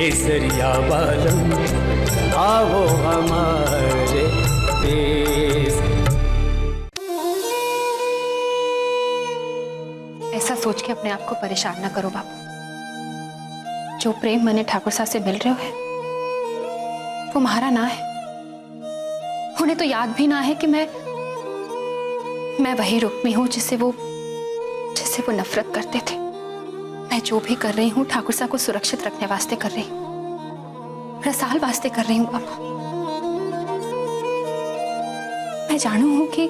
केसरिया बालम आओ हमारे देश। ऐसा सोच के अपने आप को परेशान ना करो बापू। जो प्रेम मैंने ठाकुर साहब से मिल रहे हो है वो हमारा ना है। उन्हें तो याद भी ना है कि मैं वही रुक्मी हूं जिससे वो नफरत करते थे। मैं जो भी कर रही हूँ ठाकुर साहब को सुरक्षित रखने वास्ते कर रही हूँ, रसाल वास्ते कर रही हूँ पापा। मैं जानू हूं कि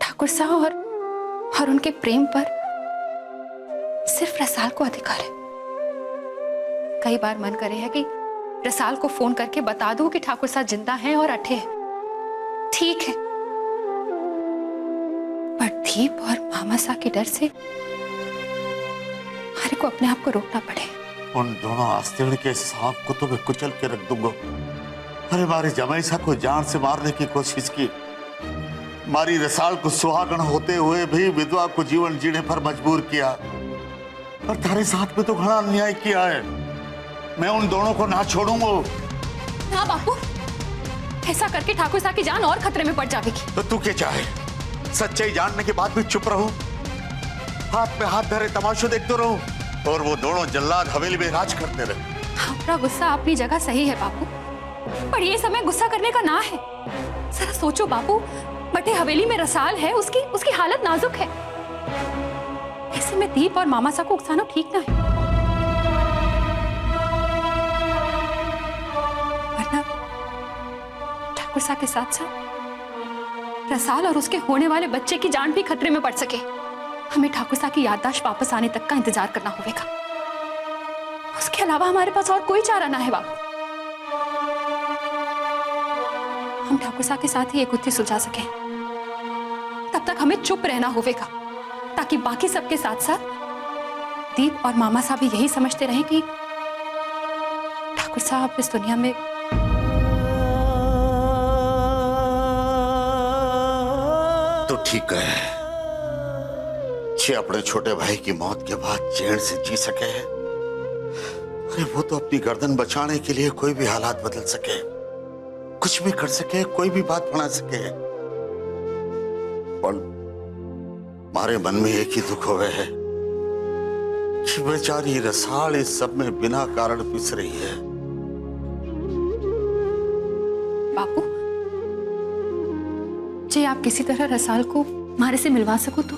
ठाकुर साहब और उनके प्रेम पर सिर्फ रसाल को अधिकार है। कई बार मन करे है कि रसाल को फोन करके बता दूं कि ठाकुर साहब जिंदा हैं और अठे हैं। ठीक है, पर दीप और मामा साहब के डर से हमारे को अपने आप को रोकना पड़े। उन दोनों आस्तीन के सांप को तो मैं कुचल के रख दूंगा। अरे मारी जमाई साहब को जान से मारने की कोशिश की, मारी रसाल को सुहागन होते हुए भी विधवा को जीवन जीने पर मजबूर किया, और तारे साथ में तो घना अन्याय किया है। मैं उन दोनों को ना छोड़ूंगा। ना बापू, ऐसा करके ठाकुर साहब की जान और खतरे में पड़ जाएगी। तो तू क्या चाहे? सच्चाई जानने के बाद भी चुप रहूं, हाथ में हाथ धरे तमाशा देखते रहूं, और वो दोनों जल्लाद हवेली में राज करते रहे। आपका गुस्सा अपनी जगह सही है बापू, पर ये समय गुस्सा करने का ना है। जरा सोचो बापू, बटे हवेली में रसाल है, उसकी हालत नाजुक है। ऐसे में दीप और मामा साहब को उकसाना ठीक ना है। वरना ठाकुर साहब के साथ साथ रसाल और उसके होने वाले बच्चे की जान भी खतरे में पड़ सके। हमें ठाकुर साहब की याददाश्त वापस आने तक का इंतजार करना होगा। उसके अलावा हमारे पास और कोई चारा ना है बाबू। हम ठाकुर साहब के साथ ही एक गुत्थी सुलझा सके, तब तक हमें चुप रहना होगा, ताकि बाकी सबके साथ साथ दीप और मामा साहब भी यही समझते रहें कि ठाकुर साहब इस दुनिया में तो ठीक है। छे अपने छोटे भाई की मौत के बाद चैन से जी सके हैं। अरे वो तो अपनी गर्दन बचाने के लिए कोई भी हालात बदल सके, कुछ भी कर सके, कोई भी बात बना सके। और हमारे मन में एक ही दुख हो गए है कि बेचारी रसाल इस सब में बिना कारण पिस रही है। बापू, जे आप किसी तरह रसाल को हमारे से मिलवा सको तो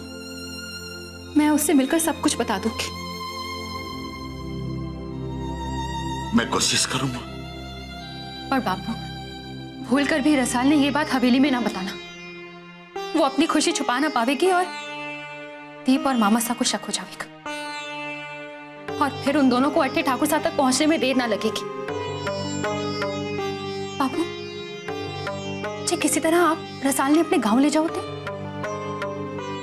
मैं उससे मिलकर सब कुछ बता दूंगी। मैं कोशिश करूंगा। पर बापू, भूल कर भी रसाल ने ये बात हवेली में ना बताना। वो अपनी खुशी छुपा ना पावेगी और दीप और मामा साहब को शक हो जाएगा, और फिर उन दोनों को अट्ठे ठाकुर साहब तक पहुंचने में देर ना लगेगी। बापू, जे किसी तरह आप रसाल ने अपने गांव ले जाओ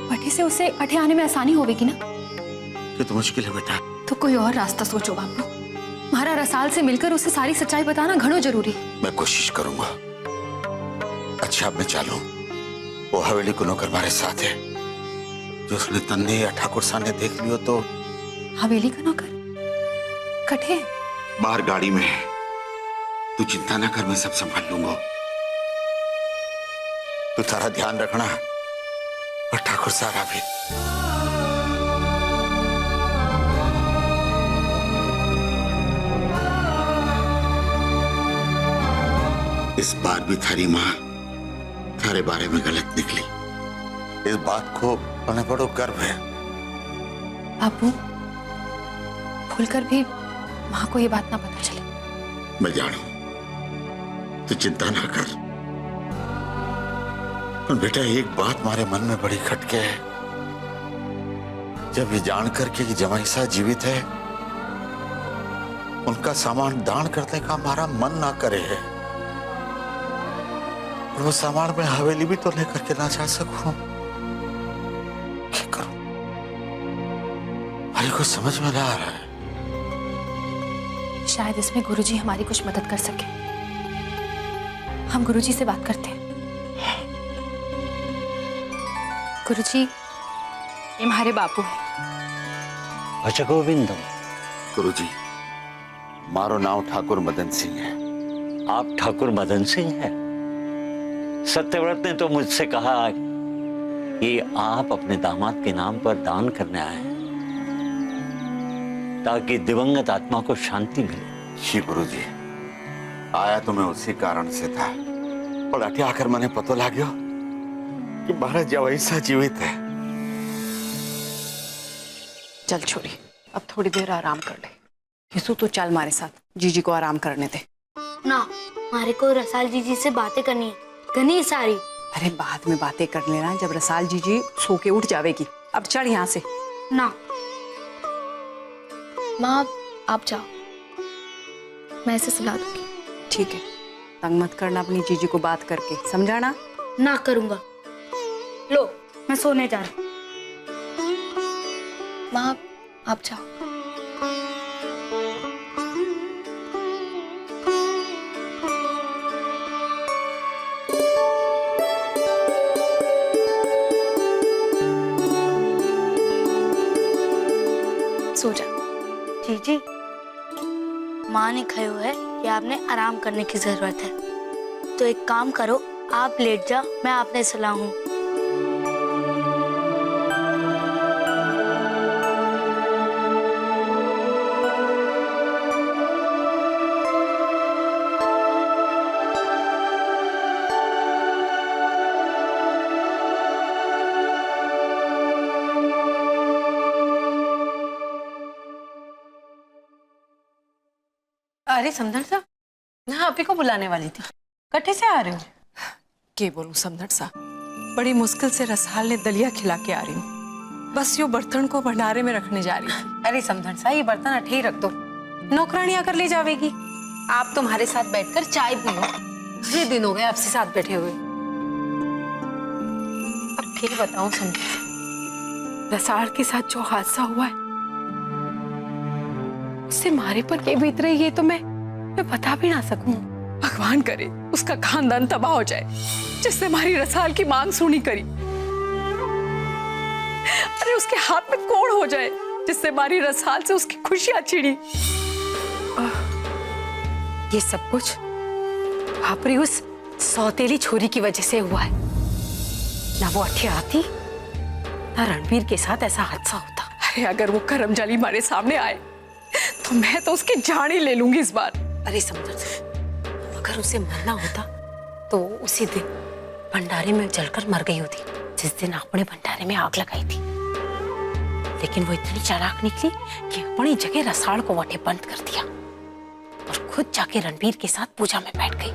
भट्टे से उसे अठे आने में आसानी होगी ना। ये तो मुश्किल है बेटा। तो कोई और रास्ता सोचो बापू। हमारा रसाल से मिलकर उसे सारी सच्चाई बताना घणो जरूरी है। मैं कोशिश करूंगा। अच्छा, अब मैं चलूं। वो हवेली को नौकर हमारे साथ है। जो उसने तन्ने या ठाकुर साहब ने देख लियो तो। हवेली का नौकर कठे बाहर गाड़ी में है। तू चिंता ना कर, मैं सब संभाल लूंगा। तू तारा ध्यान रखना, और ठाकुर साहब भी। इस बार भी थारी माँ थारे बारे में गलत निकली। इस बात को उन्हें बड़ो गर्व है। बापू, भूलकर भी माँ को ये बात ना पता चले। मैं जानू, तू चिंता ना कर। पर बेटा, एक बात हमारे मन में बड़ी खटके है। जब ये जान करके कि जमाई साहब जीवित है, उनका सामान दान करने का हमारा मन ना करे है। और वो सामान में हवेली भी तो लेकर के ना जा सकूं। क्या करूं? हमारी कुछ समझ में ना आ रहा है। शायद इसमें गुरुजी हमारी कुछ मदद कर सके। हम गुरुजी से बात करते हैं। गुरुजी, ये हमारे बापू हैं। भज गोविंदम। गुरुजी, मारो नाम ठाकुर मदन सिंह है। आप ठाकुर मदन सिंह हैं? सत्यव्रत ने तो मुझसे कहा कि आप अपने दामाद के नाम पर दान करने आए हैं ताकि दिवंगत आत्मा को शांति मिले। जी गुरुजी, आया तो मैं उसी कारण से था, पर अटे आकर मैंने पता लाग्यो कि महाराज जवाईसा जीवित है। चल छोरी, अब थोड़ी देर आराम कर ले। यीशु तू चल हमारे साथ, जीजी को आराम करने दे। ना, हमारे को रसाल जीजी से बातें करनी है घनी सारी। अरे बाद में बातें कर लेना जब रसाल जीजी सो के उठ जावेगी। अब चढ़ यहाँ से। ना माँ आप जाओ, मैं इसे सुला दूंगी। ठीक है, तंग मत करना अपनी जीजी को बात करके, समझाना? ना करूंगा। लो मैं सोने जा रहा हूँ। माँ आप जाओ। सो जा। जीजी, माँ ने कहा है कि आपने आराम करने की जरूरत है, तो एक काम करो, आप लेट जाओ, मैं आपने सुला हूँ। अरे समझर सा, मैं आप ही को बुलाने वाली थी, कट्ठे से आ रहे हो? के बोलूं समझट सा, बड़ी मुश्किल से रसाल ने दलिया खिला के आ रही हूँ। बस यो बर्तन को भंडारे में रखने जा रही थी। अरे समझर सा, ये बर्तन अठे ही रख दो, नौकरानी आकर ले जावेगी। आप तुम्हारे साथ बैठकर चाय पियो, ये दिन हो गए आपसे साथ बैठे हुए। अब फिर बताऊं समझर सा, रसाल के साथ जो हादसा हुआ है उससे मारे पर के बीत रही है तो मैं बता भी ना सकूं। भगवान करे उसका खानदान तबाह हो जाए जिसने हमारी रसाल की मांग सुनी करी। अरे उसके हाथ में कोड़ हो जाए जिससे हमारी रसाल से उसकी खुशियां छिड़ी। ये सब कुछ आपरी उस सौतेली छोरी की वजह से हुआ है। ना वो अठे आती, ना रणवीर के साथ ऐसा हादसा होता। अरे अगर वो करमजाली हमारे सामने आए तो मैं तो उसकी जान ही ले लूंगी इस बार। अरे समझ, अगर उसे मरना होता तो उसी दिन भंडारे में जलकर मर गई होती जिस दिन आपने भंडारे में आग लगाई थी। लेकिन वो इतनी चालाक निकली कि अपनी जगह रसाल को वटे बंद कर दिया और खुद जाके रणवीर के साथ पूजा में बैठ गई।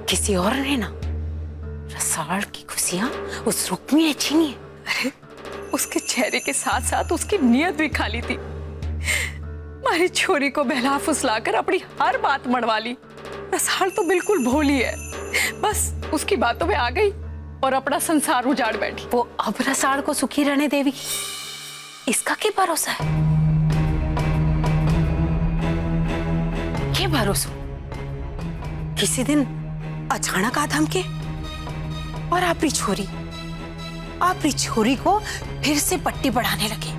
किसी और ने ना रसाल की खुशियां उस रुक्मी ने छीनी है। अरे उसके चेहरे के साथ साथ उसकी नीयत भी खाली थी। हमारी छोरी को बहला फुसलाकर अपनी हर बात मड़वा ली। रसाल तो बिल्कुल भोली है, बस उसकी बातों में आ गई और अपना संसार उजाड़ बैठी। वो अब रसाल को सुखी रहने देवी, इसका क्या भरोसा है? क्या भरोसा? किसी दिन अचानक आ धमके और आपकी छोरी को फिर से पट्टी बढ़ाने लगे।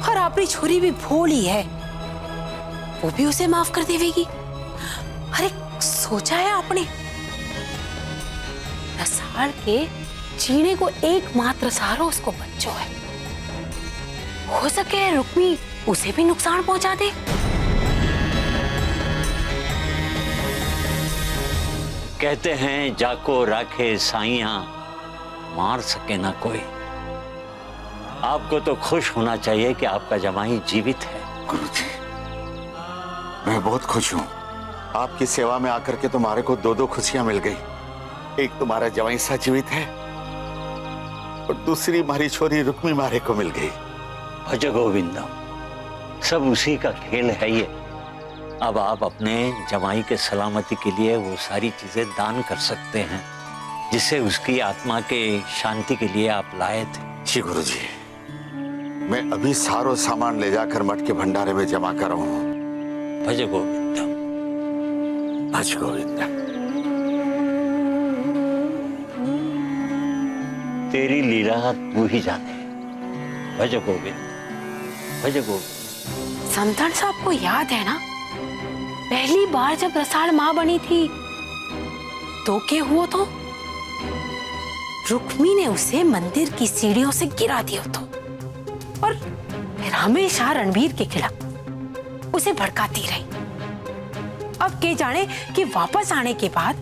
और आपकी छोरी भी भोली है, वो भी उसे माफ कर देवेगी। अरे सोचा है आपने? रसाल के जीने को एकमात्र सहारा उसको बच्चों है। हो सके रुक्मी उसे भी नुकसान पहुंचा दे। कहते हैं जाको राखे साइयां, मार सके ना कोई। आपको तो खुश होना चाहिए कि आपका जमाई जीवित है। गुरुजी, मैं बहुत खुश हूँ। आपकी सेवा में आकर के तुम्हारे को दो खुशियां मिल गई। एक तुम्हारा जवाई सा जीवित है और दूसरी हमारी छोरी रुक्मी मारे को मिल गई। भज गोविंदम, सब उसी का खेल है ये। अब आप अपने जमाई के सलामती के लिए वो सारी चीजें दान कर सकते हैं जिसे उसकी आत्मा के शांति के लिए आप लाए थे। जी गुरुजी, मैं अभी सारो सामान ले जाकर मठ के भंडारे में जमा कर रहा हूँ। भज गोविंदम, भज गोविंदम। तेरी लीला तू ही जाने। भज गोविंद, भज गोविंद। समधन साहब को याद है ना, पहली बार जब रसाल माँ बनी थी तो क्या हुआ था? रुक्मी ने उसे मंदिर की सीढ़ियों से गिरा दिया था और फिर हमेशा रणबीर के खिलाफ उसे भड़काती रही। अब के जाने कि वापस आने के बाद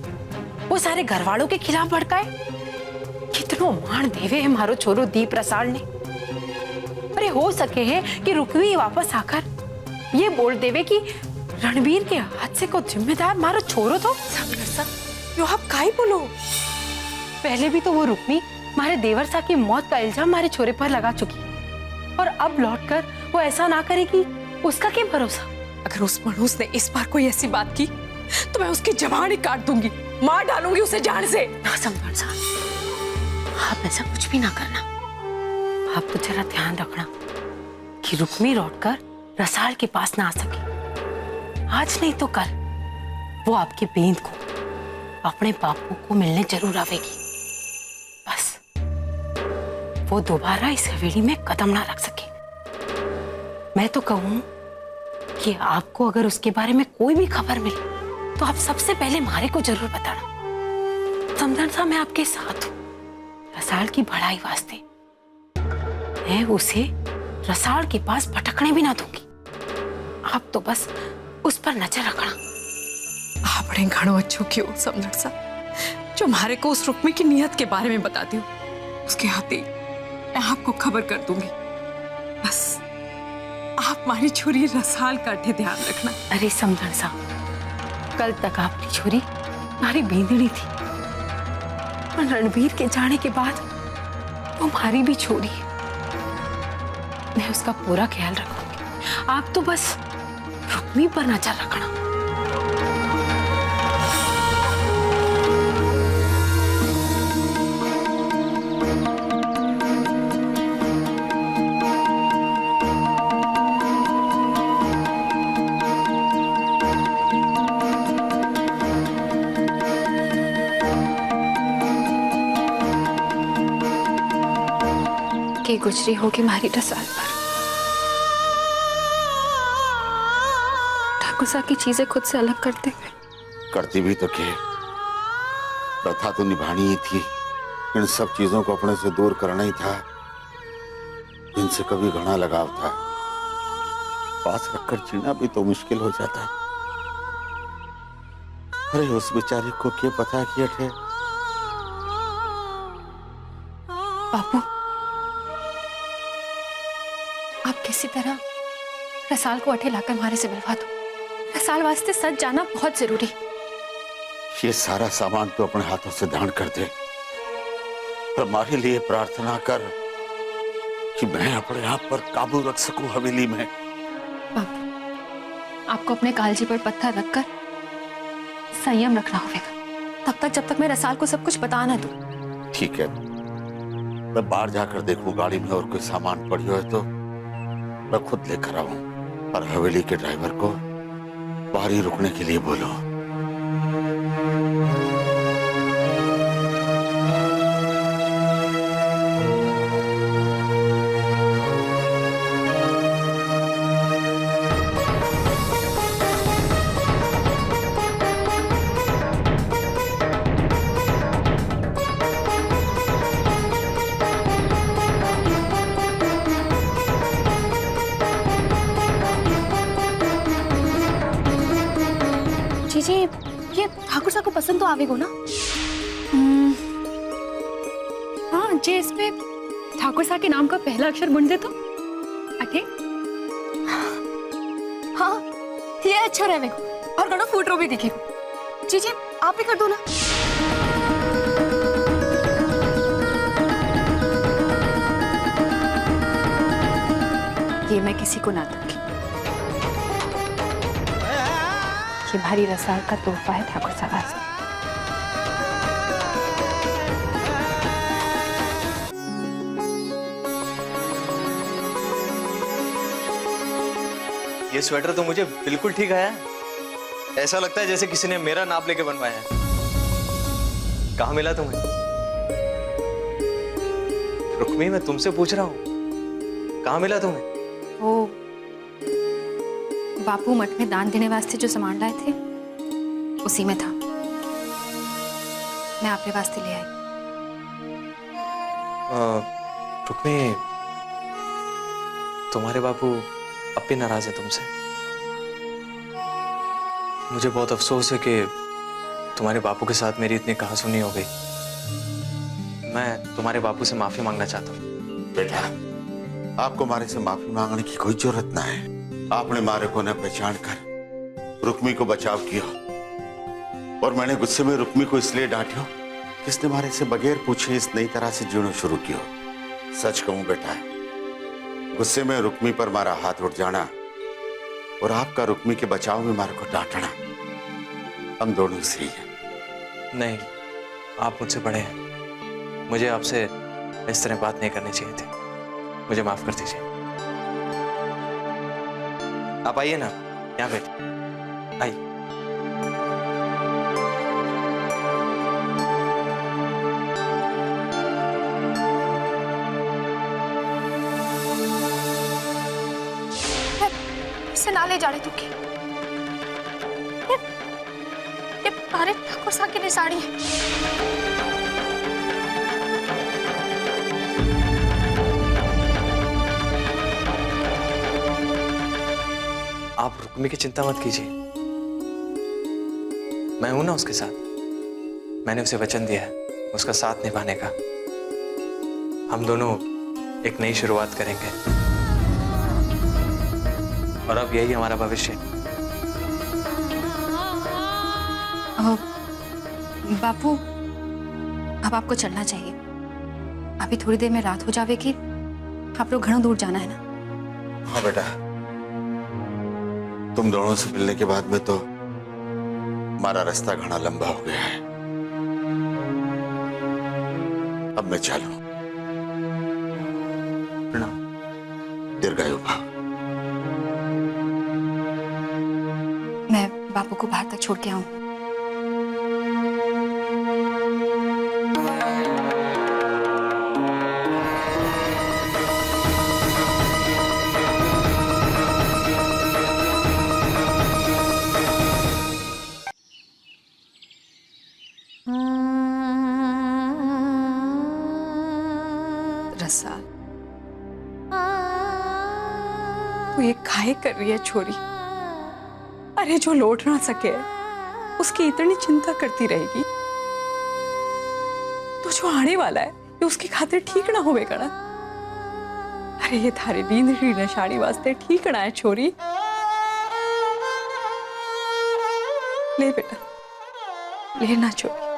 वो सारे घर वालों के खिलाफ भड़काए। कितनो मान देवे है मारो छोरो दीप रसाल ने। अरे हो सके है कि रुक्मी वापस आकर ये बोल देवे कि रणबीर के हादसे को जिम्मेदार मारो छोरो तो। यो आप काहे बोलो? पहले भी तो वो रुक्मी मारे देवर सा की मौत का इल्जाम मारे छोरे पर लगा चुकी और अब लौटकर वो ऐसा ना करेगी, उसका क्या भरोसा। अगर उस मनहूस ने इस बार कोई ऐसी बात की तो मैं उसकी जबान ही काट दूंगी, मार डालूंगी उसे जान से। ना समझ साहब, आप ऐसा कुछ भी ना करना। आप तो जरा ध्यान रखना कि रुक्मी लौटकर रसाल के पास ना आ सके। आज नहीं तो कल वो आपकी बेंद को, अपने बापू को मिलने जरूर आवेगी। बस वो दोबारा इस हवेली में कदम ना रख सके। मैं तो कहूं कि आपको अगर उसके बारे में कोई भी खबर मिले तो आप सबसे पहले मारे को जरूर बताना। समझन साहब, मैं आपके साथ हूं रसाल की भलाई वास्ते। मैं उसे रसाल के पास भटकने भी ना दूंगी। आप तो बस उस पर नजर रखना। आपने घणो अच्छो क्यों समझ सा, जो मारे को उस रुक्मी की नियत के बारे में बता दियो। उसके हाथे मैं आपको खबर कर दूंगी। बस आप हमारी छोरी रसाल का ध्यान रखना। अरे समझन साहब, कल तक आपकी छोरी हमारी बींदड़ी थी और रणबीर के जाने के बाद वो हमारी भी छोरी है। मैं उसका पूरा ख्याल रखूंगी। आप तो बस रुक्मी पर नजर रखना। की गुजरी होगी मारी रसाल पर। ठाकुर साहब की चीजें खुद से अलग करते हुए। करती भी तो क्या, प्रथा तो निभानी ही थी। इन सब चीजों को अपने से दूर करना ही था। इनसे कभी घना लगाव था। पास रखकर जीना भी तो मुश्किल हो जाता। अरे उस बेचारी को क्या पता कि थे। बापू, आप किसी तरह रसाल को अठे लाकर हमारे से मिलवा दो। रसाल वास्ते सच जाना बहुत जरूरी। ये सारा सामान तो अपने हाथों से दान कर दे। पर हमारे लिए प्रार्थना कर कि मैं अपने आप पर काबू रख सकूं हवेली में। बापू, आपको अपने कालजी पर पत्थर रखकर संयम रखना होगा, तब तक जब तक मैं रसाल को सब कुछ बता ना दूं। ठीक है, मैं बाहर जाकर देखूं गाड़ी में और कोई सामान पड़ी हो तो मैं खुद लेकर आऊं। और हवेली के ड्राइवर को बाहर ही रुकने के लिए बोलो। जी, ये ठाकुर साहब को पसंद तो आवेगो ना? हाँ, जे इसमें ठाकुर साहब के नाम का पहला अक्षर बुन दे तो अठे। हाँ, ये अच्छा रहेगा और गणो फूटरो भी दिखेगा। जी, आप भी कर दो ना। ये मैं किसी को ना दूंगी। ये भारी रसाल का तोहफा है ठाकुर साहब से। ये स्वेटर तो मुझे बिल्कुल ठीक आया। ऐसा लगता है जैसे किसी ने मेरा नाप लेके बनवाया है। कहाँ मिला तुम्हें? रुक्मी, मैं तुमसे पूछ रहा हूँ, कहाँ मिला तुम्हें? बापू मठ में दान देने वास्ते जो सामान लाए थे उसी में था। मैं आपके वास्ते ले आई। रुक्मी, तुम्हारे बापू अब भी नाराज है तुमसे। मुझे बहुत अफसोस है कि तुम्हारे बापू के साथ मेरी इतनी कहासुनी हो गई। मैं तुम्हारे बापू से माफी मांगना चाहता हूँ। बेटा, आपको मारे से माफी मांगने की कोई जरूरत ना है। आपने मारे को न पहचान कर रुक्मी को बचाव किया, और मैंने गुस्से में रुक्मी को इसलिए डांटियो किसने मारे से बगैर पूछे इस नई तरह से जीना शुरू किया। सच कहूं बेटा, गुस्से में रुक्मी पर मारा हाथ उठ जाना और आपका रुक्मी के बचाव में मारे को डांटना हम दोनों से ही है। नहीं, आप मुझसे बड़े हैं। मुझे आपसे इस तरह बात नहीं करनी चाहिए थी। मुझे माफ कर दीजिए। आप आइए ना, यहाँ बैठिए, आइए। इसे ना ले जा रहे तू की। ये अरे ठाकुर साहब की नई साड़ी है। आप रुक्मी की चिंता मत कीजिए, मैं हूं ना उसके साथ। मैंने उसे वचन दिया है उसका साथ निभाने का। हम दोनों एक नई शुरुआत करेंगे और अब यही हमारा भविष्य। बापू, अब आपको चलना चाहिए। अभी थोड़ी देर में रात हो जाएगी। आप लोग घना दूर जाना है ना। हाँ बेटा, तुम दोनों से मिलने के बाद में तो हमारा रास्ता घना लंबा हो गया है। अब मैं चलूं। प्रणाम। दीर्घायु भव। मैं बापू को बाहर तक छोड़ के आऊं। रसाल, तू ये काहे कर रही है छोरी? अरे जो लौट ना सके उसकी इतनी चिंता करती रहेगी तो जो आने वाला है ये उसकी खातिर ठीक ना होवेगा ना। अरे ये थारी नींदड़ी नशाड़ी वास्ते ठीक ना है छोरी। ले बेटा, लेना छोरी।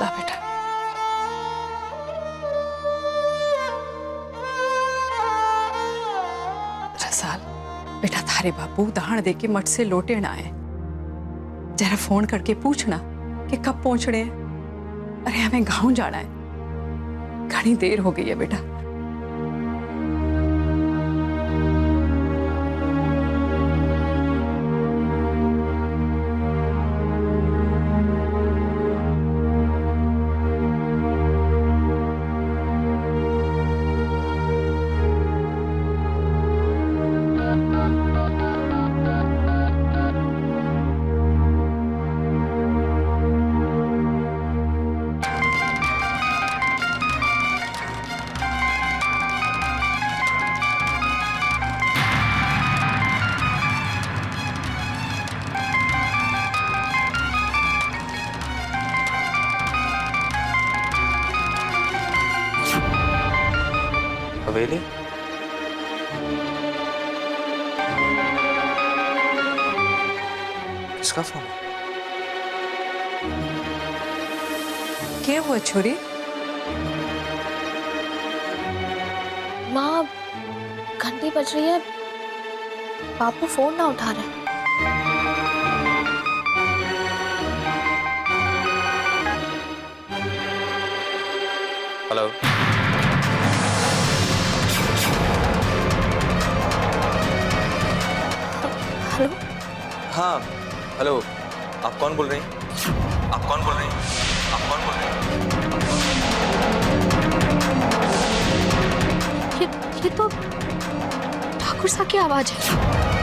ला बेटा। रसाल, बेटा थारे बापू दाहण दे के मठ से लौटे ना आए। जरा फोन करके पूछना कि कब पहुंच रहे हैं। अरे हमें गांव जाना है, घनी देर हो गई है बेटा। हवेली? किसका फोन? क्या हुआ छोरी? माँ, घंटी बज रही है, बापू फोन ना उठा रहे। हेलो। हेलो। हाँ हेलो, आप कौन बोल रही हैं? आप कौन बोल रहे हैं? आप कौन बोल रहे हैं? ये तो ठाकुर साहब की आवाज है।